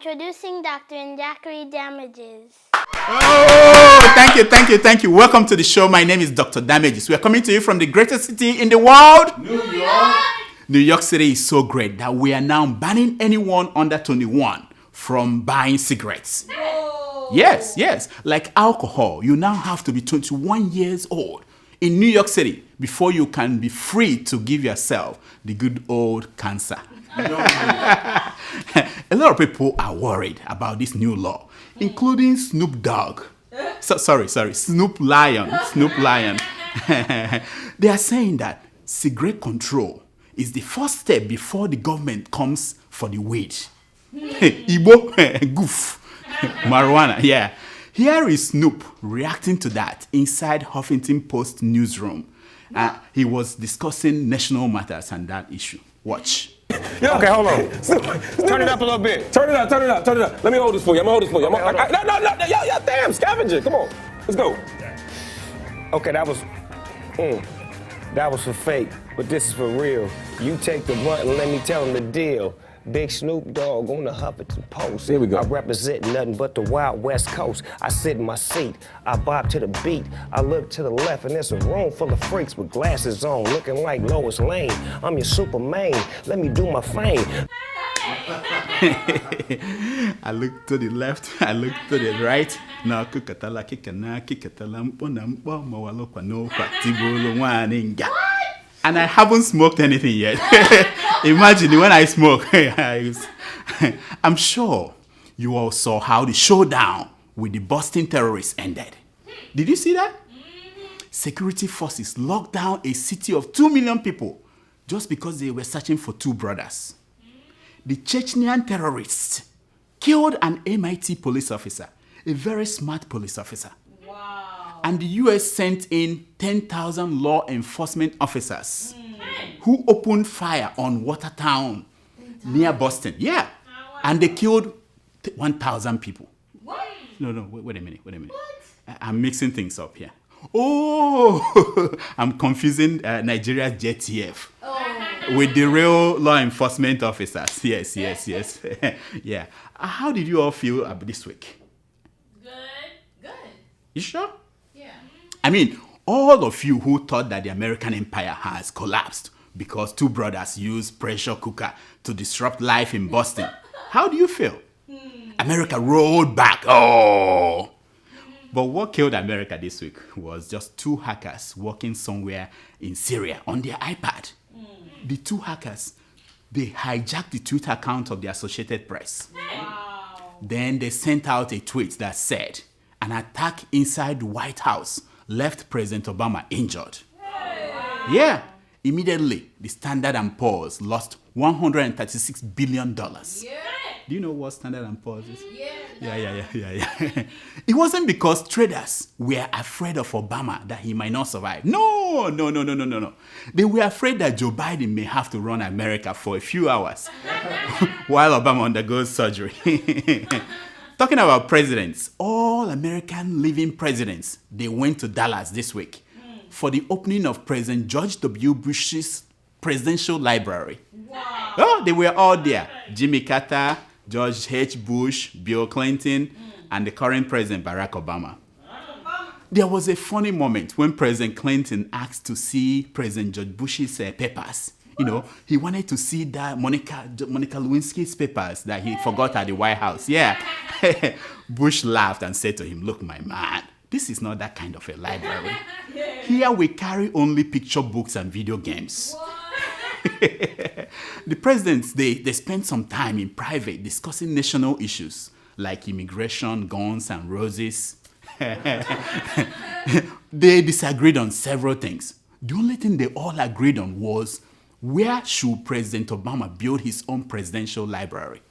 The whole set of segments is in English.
Introducing Dr. Njackery Damages. Oh, thank you. Welcome to the show. My name is Dr. Damages. We are coming to you from the greatest city in the world, New York. New York City is so great that we are now banning anyone under 21 from buying cigarettes. Whoa. Yes. Like alcohol, you now have to be 21 years old in New York City before you can be free to give yourself the good old cancer. A lot of people are worried about this new law, including Snoop Dogg. Snoop Lion. They are saying that cigarette control is the first step before the government comes for the weed. Igbo, goof, marijuana, yeah. Here is Snoop reacting to that inside Huffington Post newsroom. He was discussing national matters and that issue. Watch. Okay, hold on. Turn it up a little bit. Turn it up. Let me hold this for you. No, damn, scavenger. Come on, let's go. Okay, that was for fake, but this is for real. You take the blunt and let me tell them the deal. Big Snoop Dogg on the Huffington Post. Here we go. I represent nothing but the wild West Coast. I sit in my seat, I bob to the beat. I look to the left and there's a room full of freaks with glasses on, looking like Lois Lane. I'm your Superman, let me do my thing. I look to the left, I look to the right. Now kikatala kikatala mpona mawalokwa no kwatibolo waninga. And I haven't smoked anything yet. Imagine when I smoke. I'm sure you all saw how the showdown with the Boston terrorists ended. Did you see that? Security forces locked down a city of 2 million people just because they were searching for two brothers. The Chechenian terrorists killed an MIT police officer, a very smart police officer. Wow. And the US sent in 10,000 law enforcement officers who opened fire on Watertown near Boston. Yeah. And they killed 1,000 people. What? No, wait a minute. What? I'm mixing things up here. Oh, I'm confusing Nigeria's JTF with the real law enforcement officers. Yes. Yeah. How did you all feel this week? Good. You sure? Yeah. I mean, all of you who thought that the American empire has collapsed because two brothers used pressure cooker to disrupt life in Boston. How do you feel? America rolled back. Oh. But what killed America this week was just two hackers working somewhere in Syria on their iPad. The two hackers, they hijacked the Twitter account of the Associated Press. Wow. Then they sent out a tweet that said, an attack inside the White House left President Obama injured. Wow. Yeah. Immediately, the Standard & Poor's lost $136 billion. Yeah. Do you know what Standard & Poor's is? Yeah. Yeah. It wasn't because traders were afraid of Obama that he might not survive. No. They were afraid that Joe Biden may have to run America for a few hours while Obama undergoes surgery. Talking about presidents, all American living presidents, they went to Dallas this week for the opening of President George W. Bush's presidential library. Wow. Oh, they were all there. Jimmy Carter, George H. Bush, Bill Clinton, and the current president, Barack Obama. There was a funny moment when President Clinton asked to see President George Bush's papers. You know, he wanted to see that Monica Lewinsky's papers that he forgot at the White House. Yeah. Bush laughed and said to him, "Look, my man, this is not that kind of a library. Here we carry only picture books and video games." The presidents, they spent some time in private discussing national issues like immigration, guns, and roses. They disagreed on several things. The only thing they all agreed on was where should President Obama build his own presidential library?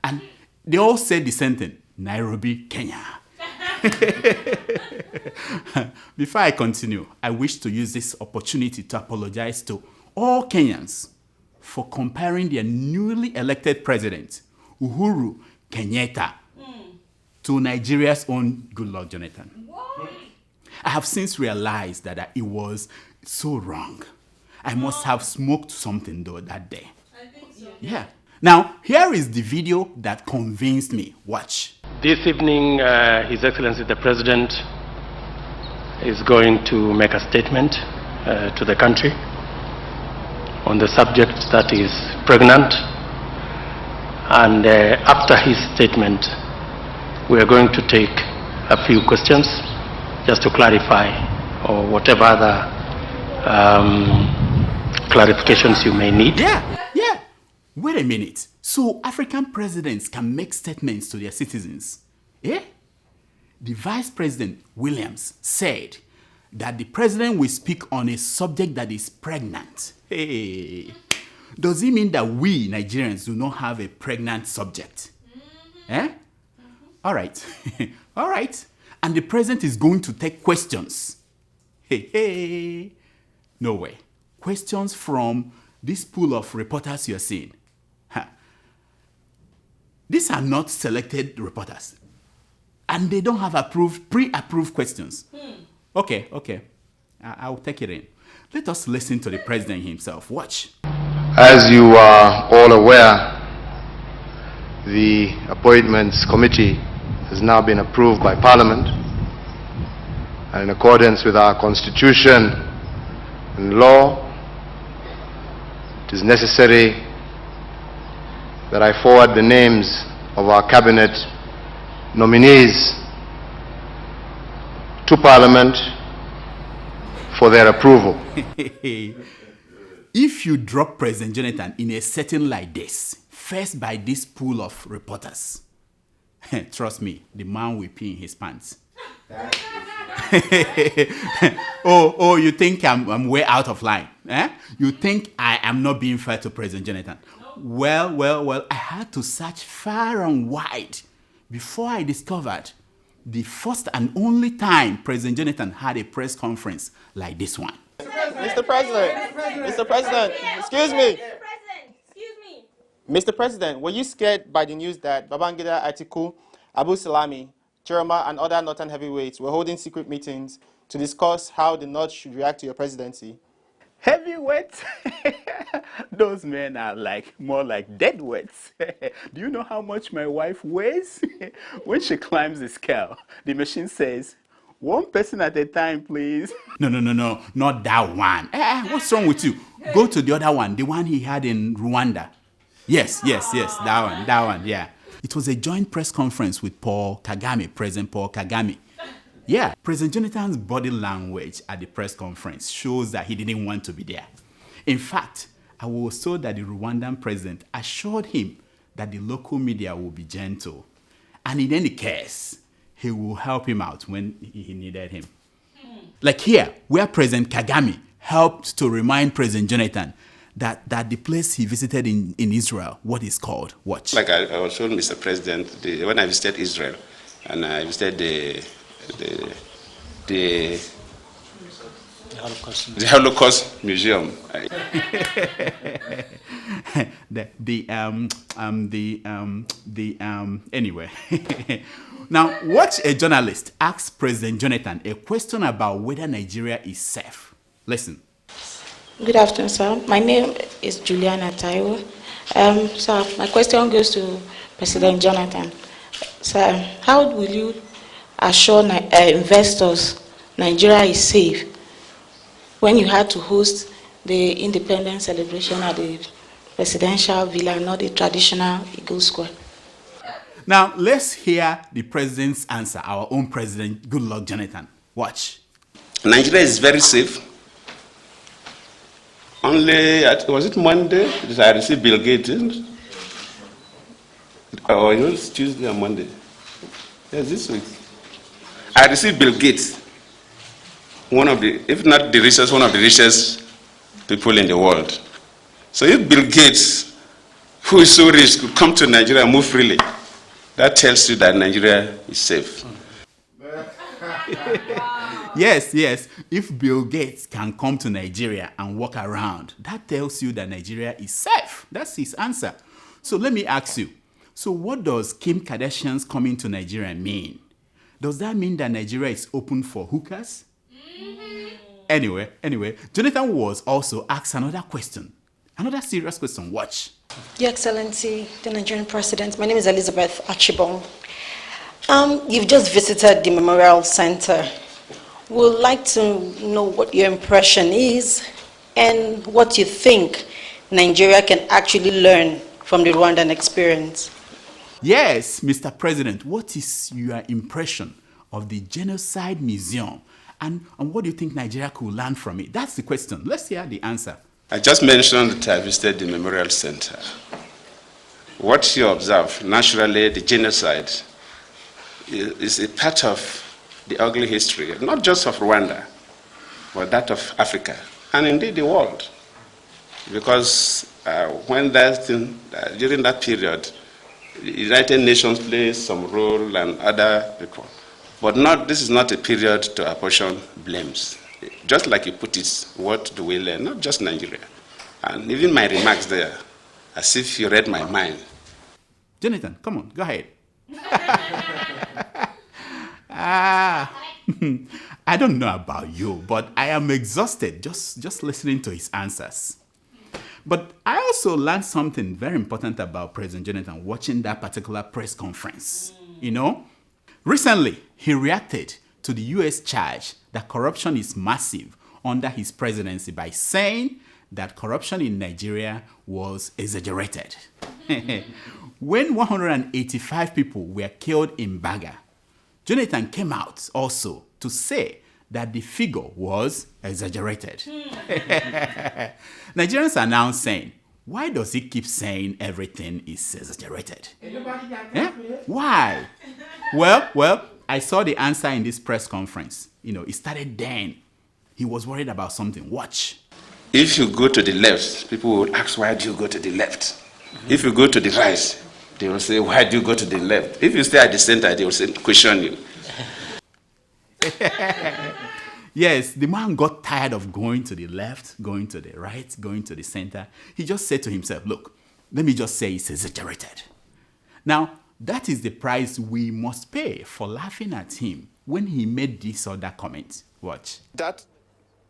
And they all said the same thing, Nairobi, Kenya. Before I continue, I wish to use this opportunity to apologize to all Kenyans for comparing their newly elected president, Uhuru Kenyatta, to Nigeria's own Goodluck Jonathan. What? I have since realized that it was so wrong. I must have smoked something though that day. I think so. Yeah. Now, here is the video that convinced me. Watch. This evening, His Excellency the President is going to make a statement to the country on the subject that is pregnant. And after his statement, we are going to take a few questions just to clarify or whatever other clarifications you may need. Yeah. Wait a minute. So African presidents can make statements to their citizens? Yeah? The Vice President Williams said that the president will speak on a subject that is pregnant. Hey. Does it mean that we Nigerians do not have a pregnant subject? Eh? All right. All right. And the president is going to take questions. Hey. No way. Questions from this pool of reporters you're seeing. These are not selected reporters. And they don't have pre-approved questions. Okay. I'll take it in. Let us listen to the president himself. Watch. As you are all aware, the Appointments Committee has now been approved by Parliament, and in accordance with our Constitution and law, it is necessary that I forward the names of our Cabinet nominees to Parliament for their approval. If you drop President Jonathan in a setting like this, faced by this pool of reporters, trust me, the man will pee in his pants. Oh, you think I'm way out of line? Eh? You think I am not being fair to President Jonathan? Well, I had to search far and wide before I discovered the first and only time President Jonathan had a press conference like this one. Mr. President, excuse me. Mr. President, were you scared by the news that Babangida, Atiku, Abu Salami, Chiroma, and other northern heavyweights were holding secret meetings to discuss how the North should react to your presidency? Heavyweights? Those men are more like deadweights. Do you know how much my wife weighs? When she climbs the scale, the machine says, "One person at a time, please." No, not that one. What's wrong with you? Go to the other one, the one he had in Rwanda. Yes, that one, yeah. It was a joint press conference with President Paul Kagame. Yeah, President Jonathan's body language at the press conference shows that he didn't want to be there. In fact, I was told that the Rwandan president assured him that the local media will be gentle. And in any case, he will help him out when he needed him. Like here, where President Kagame helped to remind President Jonathan that the place he visited in Israel, what is called. Watch. Like I was told Mr. President, when I visited Israel, and I visited the Holocaust Museum. Anyway. Now, watch a journalist ask President Jonathan a question about whether Nigeria is safe. Listen. Good afternoon, sir. My name is Juliana Taiwo. Sir, my question goes to President Jonathan. Sir, how will you assure investors Nigeria is safe when you had to host the independence celebration at the presidential villa, not the traditional Eagle Square? Now, let's hear the president's answer, our own president, Goodluck Jonathan. Watch. Nigeria is very safe. Only, was it Monday that I received Bill Gates? Or it was Tuesday or Monday? Yes, this week. I received Bill Gates, one of the, if not the richest, one of the richest people in the world. So if Bill Gates, who is so rich, could come to Nigeria and move freely, that tells you that Nigeria is safe. Yes. If Bill Gates can come to Nigeria and walk around, that tells you that Nigeria is safe. That's his answer. So let me ask you, so what does Kim Kardashian's coming to Nigeria mean? Does that mean that Nigeria is open for hookers? Anyway, Jonathan was also asked another question. Another serious question. Watch. Your Excellency, the Nigerian President, my name is Elizabeth Achibong. You've just visited the Memorial Center. We'd like to know what your impression is and what you think Nigeria can actually learn from the Rwandan experience. Yes, Mr. President, what is your impression of the Genocide Museum? And what do you think Nigeria could learn from it? That's the question. Let's hear the answer. I just mentioned that I visited the Memorial Center. What you observe, naturally, the genocide is a part of the ugly history, not just of Rwanda, but that of Africa, and indeed the world. Because when during that period, the United Nations plays some role and other people. But this is not a period to apportion blames. Just like you put it, what do we learn? Not just Nigeria. And even my remarks there, as if you read my mind. Jonathan, come on, go ahead. I don't know about you, but I am exhausted just listening to his answers. But I also learned something very important about President Jonathan watching that particular press conference. You know, recently he reacted to the US charge that corruption is massive under his presidency by saying that corruption in Nigeria was exaggerated. When 185 people were killed in Baga, Jonathan came out also to say that the figure was exaggerated. Nigerians are now saying, why does he keep saying everything is exaggerated? Yeah? Why? Well, I saw the answer in this press conference. You know, it started then. He was worried about something. Watch. If you go to the left, people will ask, why do you go to the left? If you go to the right, they will say, why do you go to the left? If you stay at the center, they will say, question you. Yes, the man got tired of going to the left, going to the right, going to the center. He just said to himself, look, let me just say it's exaggerated. Now, that is the price we must pay for laughing at him when he made this or that comment. Watch. That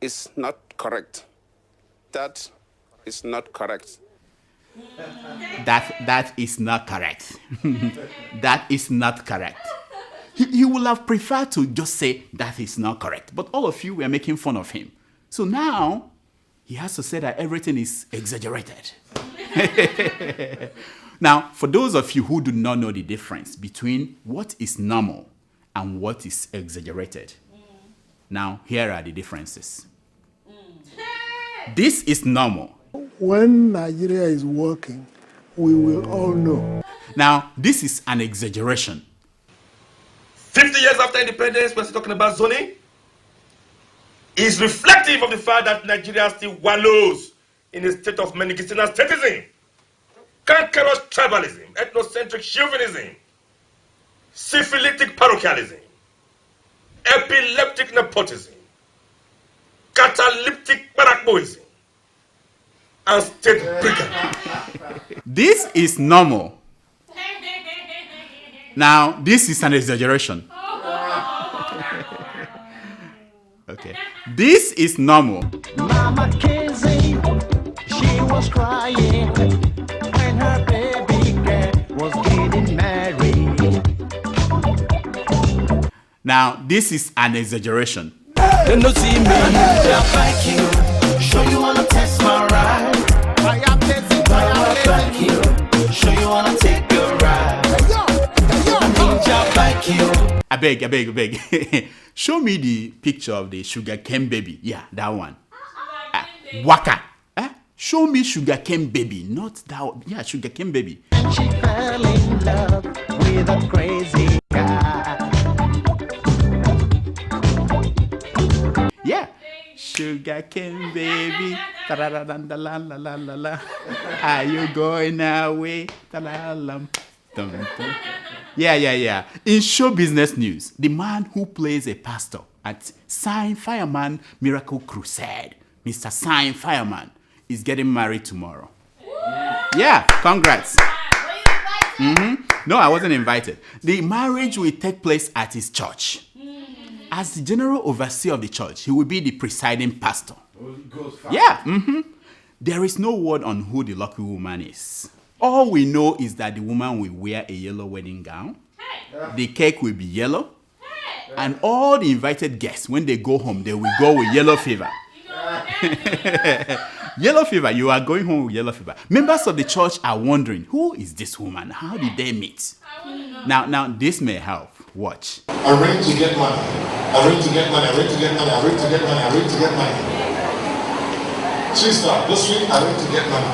is not correct. That is not correct. That is not correct. That is not correct. He would have preferred to just say that is not correct. But all of you were making fun of him. So now he has to say that everything is exaggerated. Now, for those of you who do not know the difference between what is normal and what is exaggerated, now here are the differences. This is normal. When Nigeria is working, we will all know. Now, this is an exaggeration. 50 years after independence, we're still talking about zoning. Is reflective of the fact that Nigeria still wallows in a state of medicinal statism, cankerous tribalism, ethnocentric chauvinism, syphilitic parochialism, epileptic nepotism, catalyptic barrackboism, and state brigandage. This is normal. Now, this is an exaggeration. Okay. This is normal. Mama Kizzy, she was crying when her baby girl was getting married. Now, this is an exaggeration. They no see me, just like you. Show you wanna test my ride. I am testing, like you. Show you wanna take a ride. I beg. Show me the picture of the sugarcane baby. Yeah, that one. Waka. Show me sugarcane baby, not that one. Yeah, sugarcane baby. And she fell in love with a crazy guy. Yeah. Sugarcane baby. Are you going away? Yeah. In show business news, the man who plays a pastor at Sign Fireman Miracle Crusade, Mr. Sign Fireman, is getting married tomorrow. Yeah, congrats. No, I wasn't invited. The marriage will take place at his church. As the general overseer of the church, he will be the presiding pastor. Yeah. There is no word on who the lucky woman is. All we know is that the woman will wear a yellow wedding gown. The cake will be yellow. And all the invited guests, when they go home, they will go with yellow fever. Yellow fever, you are going home with yellow fever. Members of the church are wondering, who is this woman? How did they meet? Now this may help. Watch. Arrange to get money. Arrange to get money. Arrange to get money. Arrange to get money. Arrange to get money. Sister, this week arrange to get money.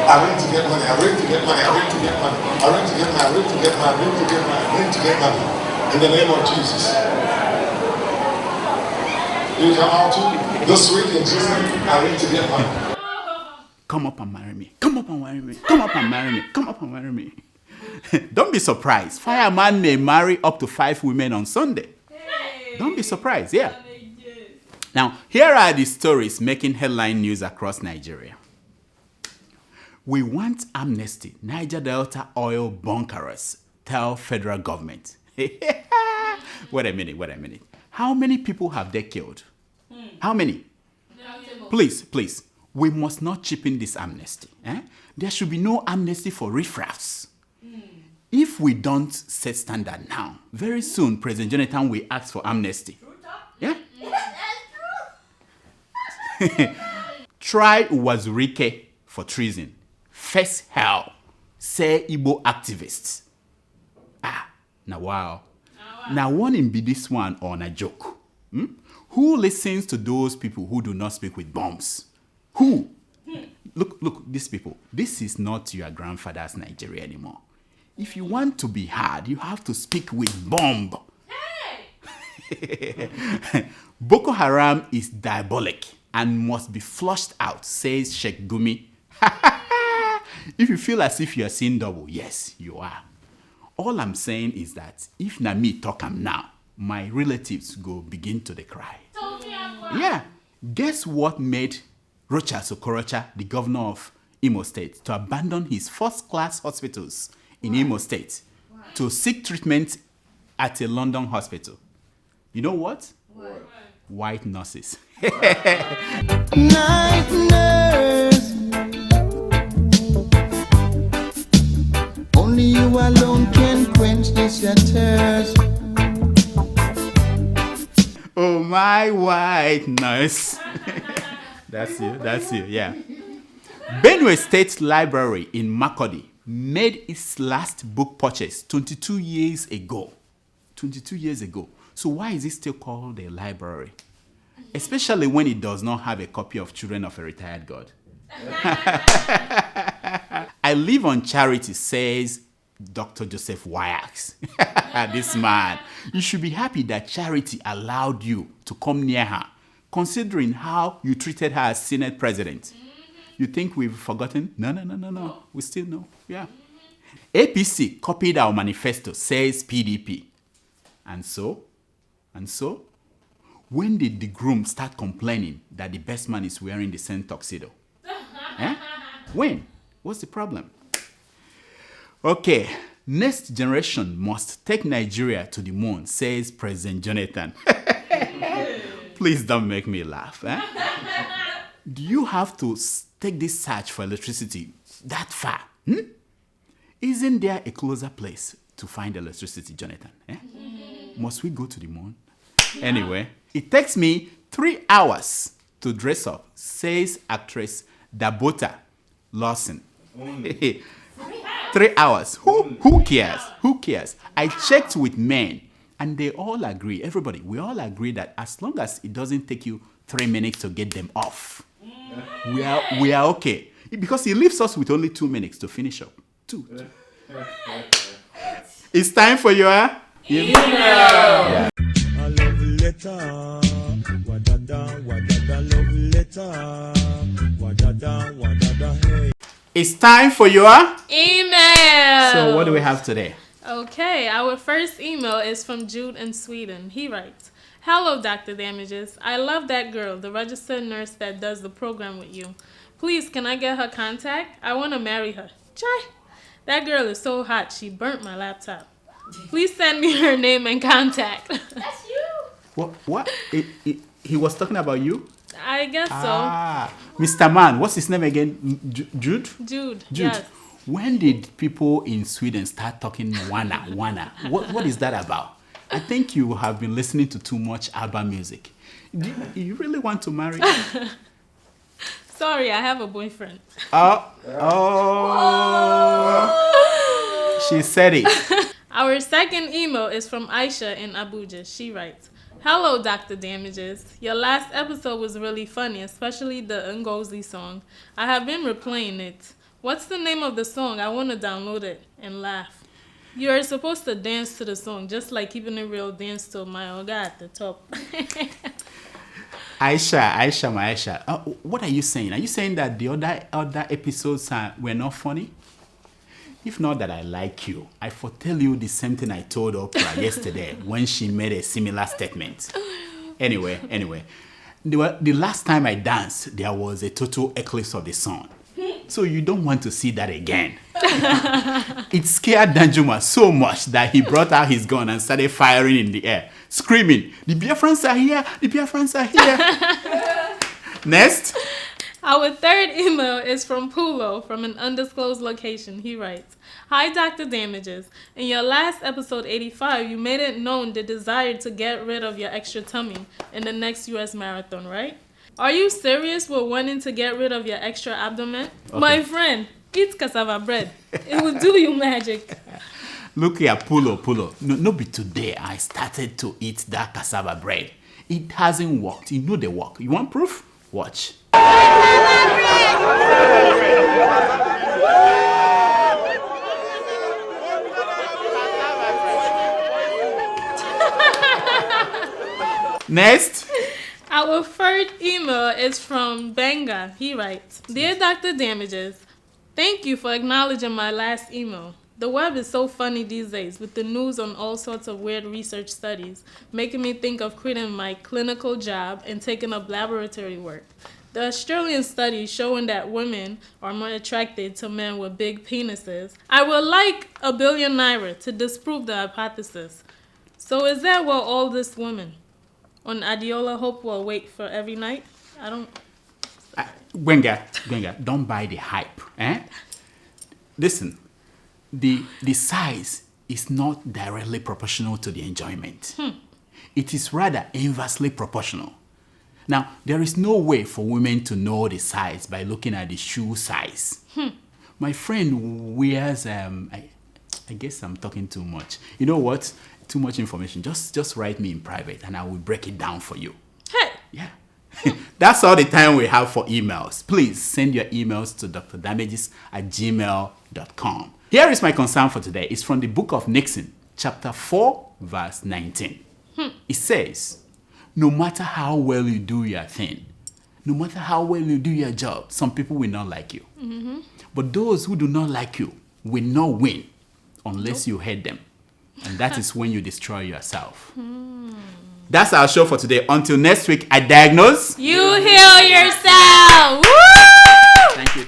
Arrange to get money. Arrange to get money. Arrange to get money. Arrange to get money. Arrange to get money. Arrange to get money. Arrange to get money. In the name of Jesus. You come out too. This week in Jesus' name, arrange to get money. Come up and marry me. Come up and marry me. Come up and marry me. Come up and marry me. Don't be surprised. Fireman may marry up to 5 women on Sunday. Don't be surprised. Yeah. Now, here are the stories making headline news across Nigeria. We want amnesty. Niger Delta oil bunkers tell federal government. Wait a minute. How many people have they killed? How many? Please. We must not cheapen this amnesty. There should be no amnesty for riffraffs. If we don't set standard now, very soon President Jonathan will ask for amnesty. Yeah? Try Uwazuruike for treason. Face hell, say Igbo activists. Now wow. Now one in be this one on a joke. Who listens to those people who do not speak with bombs? Who? Look, these people. This is not your grandfather's Nigeria anymore. If you want to be hard, you have to speak with bomb. Hey! Boko Haram is diabolic and must be flushed out, says Sheikh Gumi. If you feel as if you are seeing double, yes, you are. All I'm saying is that if na me talk am now, my relatives go begin to cry. Yeah. Guess what made Rochas Okorocha, the governor of Imo State, to abandon his first-class hospitals in Imo State to seek treatment at a London hospital? You know what? White nurses. Night nurse, only you alone can quench this your thirst. Oh, my white nurse. That's you, yeah. Benue State Library in Makurdi made its last book purchase 22 years ago. 22 years ago. So why is it still called a library? Especially when it does not have a copy of Children of a Retired God. I live on charity, says Dr. Joseph Wyax. This man. You should be happy that charity allowed you to come near her, considering how you treated her as Senate President. You think we've forgotten? No. We still know. Yeah. APC copied our manifesto, says PDP. And so, when did the groom start complaining that the best man is wearing the same tuxedo? When? What's the problem? Okay, next generation must take Nigeria to the moon, says President Jonathan. Please don't make me laugh. Do you have to take this search for electricity that far? Isn't there a closer place to find electricity, Jonathan? Must we go to the moon? Anyway, it takes me 3 hours to dress up, says actress Dabota Lawson. 3 hours. Who cares? Who cares? I checked with men and they all agree, everybody, we all agree that as long as it doesn't take you 3 minutes to get them off, we are okay. Because he leaves us with only 2 minutes to finish up. 2. It's time for your email. Yeah. A love letter, wadada, love letter, wadada, hey. It's time for your email. So what do we have today? Okay, our first email is from Jude in Sweden. He writes, "Hello, Dr. Damages. I love that girl, the registered nurse that does the program with you. Please, can I get her contact? I want to marry her. Chai. That girl is so hot, she burnt my laptop. Please send me her name and contact." What? He was talking about you? I guess Ah, Mr. Man, what's his name again? Jude? Jude, Jude. yes. When did people in Sweden start talking wana? What is that about? I think you have been listening to too much ABBA music. Do you really want to marry? Sorry, I have a boyfriend. She said it. Our second email is from Aisha in Abuja. She writes, "Hello, Dr. Damages. Your last episode was really funny, especially the Ngozi song. I have been replaying it. What's the name of the song? I want to download it and laugh. You are supposed to dance to the song, just like Keeping It Real dance to My Oga at the top." Aisha, what are you saying? Are you saying that the other episodes were not funny? If not that I like you, I foretell you the same thing I told Oprah yesterday when she made a similar statement. Anyway, the last time I danced, there was a total eclipse of the sun. So you don't want to see that again. It scared Danjuma so much that he brought out his gun and started firing in the air, screaming, "The Biafrans are here! The Biafrans are here!" Next. Our third email is from Pulo from an undisclosed location. He writes, "Hi, Dr. Damages. In your last episode 85, you made it known the desire to get rid of your extra tummy in the next U.S. marathon, right? Are you serious with wanting to get rid of your extra abdomen? Okay. My friend, eat cassava bread. It will do you magic." Look here, Pulo. No be today I started to eat that cassava bread. It hasn't worked. You know the work. You want proof? Watch. Next. Our third email is from Benga. He writes, "Dear Dr. Damages, thank you for acknowledging my last email. The web is so funny these days with the news on all sorts of weird research studies, making me think of quitting my clinical job and taking up laboratory work. The Australian study showing that women are more attracted to men with big penises. I would like $1 billion to disprove the hypothesis. So is that what all these women on Adiola Hope will wait for every night? I don't..." Gwenga, don't buy the hype. Listen, the size is not directly proportional to the enjoyment. It is rather inversely proportional. Now, there is no way for women to know the size by looking at the shoe size. My friend wears, I guess I'm talking too much. You know what? Too much information. Just write me in private and I will break it down for you. Hey! Yeah. That's all the time we have for emails. Please send your emails to drdamages@gmail.com. Here is my concern for today. It's from the book of Nixon, chapter 4, verse 19. It says, "No matter how well you do your thing, no matter how well you do your job, some people will not like you. But those who do not like you will not win unless you hate them. And that is when you destroy yourself." That's our show for today. Until next week, I diagnose. You heal yourself. Woo! Thank you.